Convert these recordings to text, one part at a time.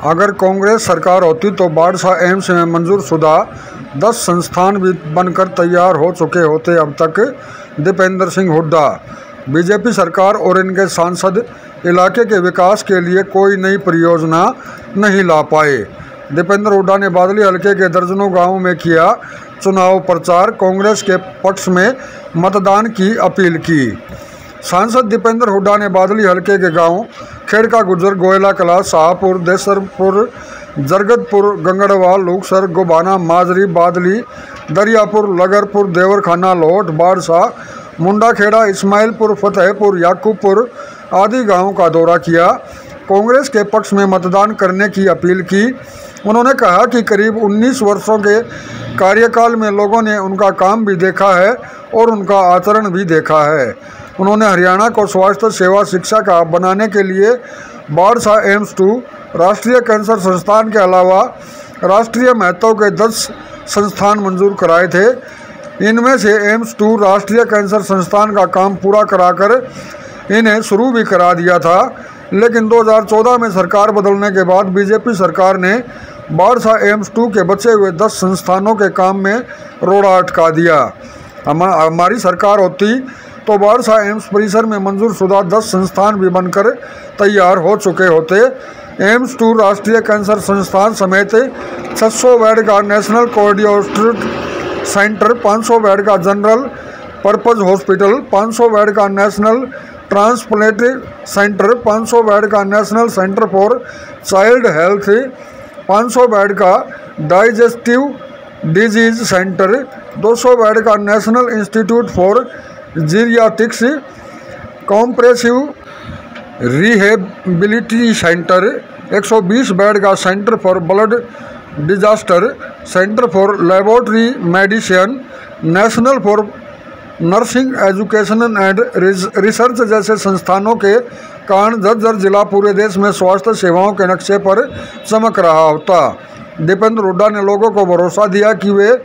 अगर कांग्रेस सरकार होती तो बाड़सा एम्स में मंजूर शुदा 10 संस्थान भी बनकर तैयार हो चुके होते अब तक। दीपेंद्र सिंह हुड्डा। बीजेपी सरकार और इनके सांसद इलाके के विकास के लिए कोई नई परियोजना नहीं ला पाए। दीपेंद्र हुड्डा ने बादली हलके के दर्जनों गांवों में किया चुनाव प्रचार, कांग्रेस के पक्ष में मतदान की अपील की। सांसद दीपेंद्र हुड्डा ने बादली हलके के गांव खेड़का गुजर, गोयला कला, शाहपुर, देसरपुर, जरगतपुर, गंगड़वाल, लूकसर, गोबाना, माजरी, बादली, दरियापुर, लगरपुर, देवरखाना, लोट, बाड़सा, मुंडाखेड़ा, इस्माइलपुर, फतेहपुर, याकूबपुर आदि गांवों का दौरा किया। कांग्रेस के पक्ष में मतदान करने की अपील की। उन्होंने कहा कि करीब 19 वर्षों के कार्यकाल में लोगों ने उनका काम भी देखा है और उनका आचरण भी देखा है। उन्होंने हरियाणा को स्वास्थ्य सेवा शिक्षा का हब बनाने के लिए बाड़सा एम्स 2 राष्ट्रीय कैंसर संस्थान के अलावा राष्ट्रीय महत्व के 10 संस्थान मंजूर कराए थे। इनमें से एम्स 2 राष्ट्रीय कैंसर संस्थान का काम पूरा कराकर इन्हें शुरू भी करा दिया था, लेकिन 2014 में सरकार बदलने के बाद बीजेपी सरकार ने बाड़सा एम्स 2 के बचे हुए 10 संस्थानों के काम में रोड़ा अटका दिया। हमारी सरकार होती तो बाड़सा एम्स परिसर में मंजूर शुदा 10 संस्थान भी बनकर तैयार हो चुके होते। एम्स 2 राष्ट्रीय कैंसर संस्थान समेत 600 बेड का नेशनल कार्डियोलॉजिस्ट सेंटर, 500 बेड का जनरल पर्पज हॉस्पिटल, 500 बेड का नेशनल ट्रांसप्लांट सेंटर, 500 बेड का national centre for child health, 500 bed का डाइजेस्टिव डिजीज सेंटर, 200 बेड का national institute for geriatrics, comprehensive rehabilitation centre, 120 bed का centre for blood disaster, centre for laboratory medicine, national for nursing education and research जैसे संस्थानों के कारण झज्जर जिला पूरे देश में स्वास्थ्य सेवाओं के नक्शे पर चमक रहा होता। दीपेंद्र हुड्डा ने लोगों को भरोसा दिया कि वे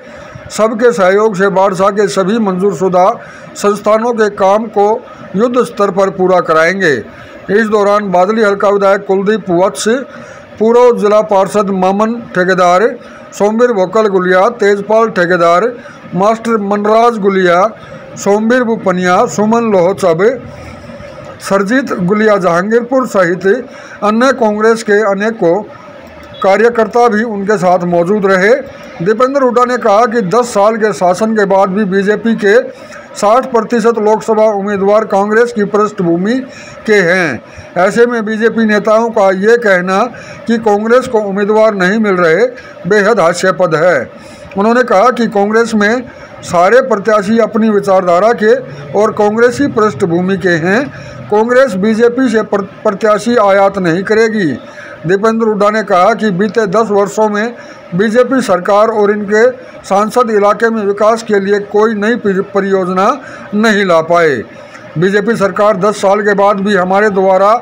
सबके सहयोग से बाड़सा के सभी मंजूर शुदा संस्थानों के काम को युद्ध स्तर पर पूरा कराएंगे। इस दौरान बादली हल्का विधायक कुलदीप वत्स, पूर्व जिला पार्षद मामन ठेकेदार, सोमवीर भोकल गुलिया, तेजपाल ठेकेदार, मास्टर मनराज गुलिया, सोमवीर बुपनिया, सुमन लोहचब, सरजीत गुलिया जहांगीरपुर सहित अन्य कांग्रेस के अनेकों कार्यकर्ता भी उनके साथ मौजूद रहे। दीपेंद्र हुड्डा ने कहा कि 10 साल के शासन के बाद भी बीजेपी के 60% लोकसभा उम्मीदवार कांग्रेस की पृष्ठभूमि के हैं। ऐसे में बीजेपी नेताओं का ये कहना कि कांग्रेस को उम्मीदवार नहीं मिल रहे बेहद हास्यास्पद है। उन्होंने कहा कि कांग्रेस में सारे प्रत्याशी अपनी विचारधारा के और कांग्रेसी पृष्ठभूमि के हैं। कांग्रेस बीजेपी से प्रत्याशी आयात नहीं करेगी। दीपेंद्र हुड्डा ने कहा कि बीते 10 वर्षों में बीजेपी सरकार और इनके सांसद इलाके में विकास के लिए कोई नई परियोजना नहीं ला पाए। बीजेपी सरकार 10 साल के बाद भी हमारे द्वारा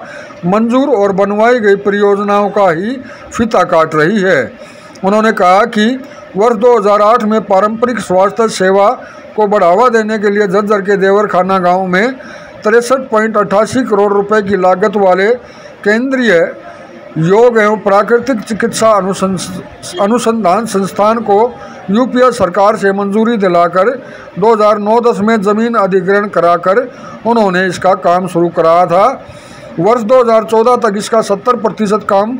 मंजूर और बनवाई गई परियोजनाओं का ही फीता काट रही है। उन्होंने कहा कि वर्ष 2008 में पारंपरिक स्वास्थ्य सेवा को बढ़ावा देने के लिए झज्जर के देवरखाना गांव में 63.88 करोड़ रुपए की लागत वाले केंद्रीय योग एवं प्राकृतिक चिकित्सा अनुसंधान संस्थान को यूपीए सरकार से मंजूरी दिलाकर 2009-10 में ज़मीन अधिग्रहण कराकर उन्होंने इसका काम शुरू कराया था। वर्ष 2014 तक इसका 70% काम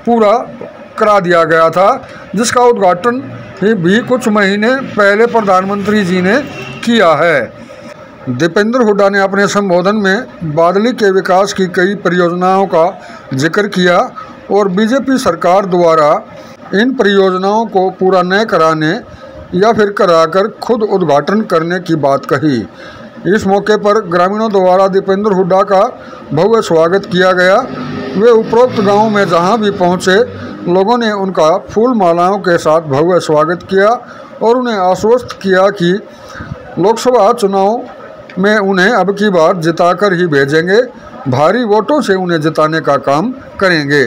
पूरा करा दिया गया था, जिसका उद्घाटन भी कुछ महीने पहले प्रधानमंत्री जी ने किया है। दीपेंद्र हुड्डा ने अपने संबोधन में बादली के विकास की कई परियोजनाओं का जिक्र किया और बीजेपी सरकार द्वारा इन परियोजनाओं को पूरा न कराने या फिर कराकर खुद उद्घाटन करने की बात कही। इस मौके पर ग्रामीणों द्वारा दीपेंद्र हुड्डा का भव्य स्वागत किया गया। वे उपरोक्त गांवों में जहां भी पहुंचे, लोगों ने उनका फूल मालाओं के साथ भव्य स्वागत किया और उन्हें आश्वस्त किया कि लोकसभा चुनाव में उन्हें अब की बार जिताकर ही भेजेंगे, भारी वोटों से उन्हें जिताने का काम करेंगे।